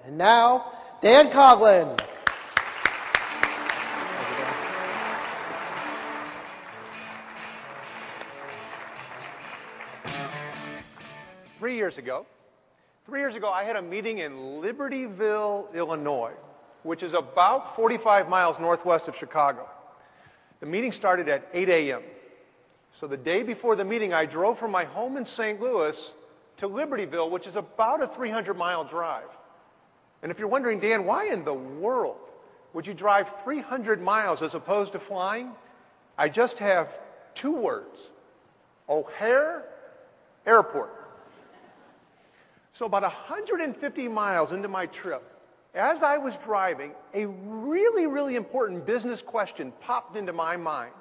And now, Dan Coughlin. 3 years ago, I had a meeting in Libertyville, Illinois, which is about 45 miles northwest of Chicago. The meeting started at 8 a.m. So the day before the meeting, I drove from my home in St. Louis to Libertyville, which is about a 300-mile drive. And if you're wondering, Dan, why in the world would you drive 300 miles as opposed to flying? I just have two words: O'Hare Airport. So about 150 miles into my trip, as I was driving, a really, really important business question popped into my mind.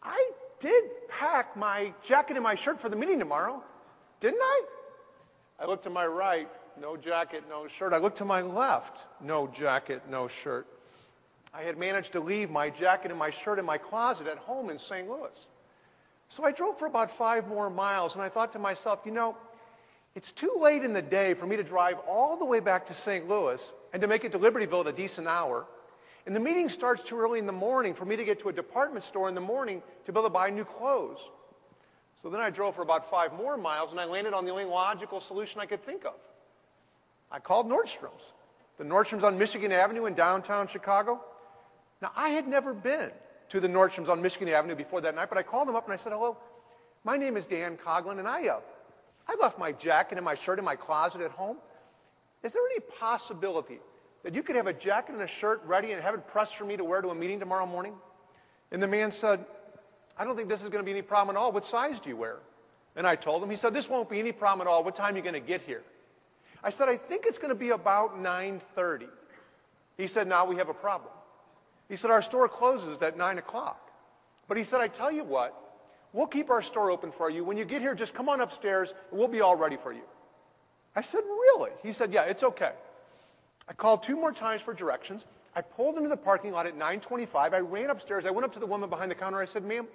I did pack my jacket and my shirt for the meeting tomorrow, didn't I? I looked to my right, no jacket, no shirt. I looked to my left, no jacket, no shirt. I had managed to leave my jacket and my shirt in my closet at home in St. Louis. So I drove for about 5 more miles, and I thought to myself, you know, it's too late in the day for me to drive all the way back to St. Louis and to make it to Libertyville at a decent hour. And the meeting starts too early in the morning for me to get to a department store in the morning to be able to buy new clothes. So then I drove for about 5 more miles, and I landed on the only logical solution I could think of. I called Nordstrom's. The Nordstrom's on Michigan Avenue in downtown Chicago. Now, I had never been to the Nordstrom's on Michigan Avenue before that night, but I called them up and I said, hello, my name is Dan Coughlin, and I left my jacket and my shirt in my closet at home. Is there any possibility that you could have a jacket and a shirt ready and have it pressed for me to wear to a meeting tomorrow morning? And the man said, I don't think this is going to be any problem at all. What size do you wear? And I told him. He said, this won't be any problem at all. What time are you going to get here? I said, I think it's going to be about 9:30. He said, now we have a problem. He said, our store closes at 9 o'clock. But he said, I tell you what, we'll keep our store open for you. When you get here, just come on upstairs, and we'll be all ready for you. I said, really? He said, yeah, it's okay. I called 2 more times for directions. I pulled into the parking lot at 9:25. I ran upstairs. I went up to the woman behind the counter. I said, ma'am,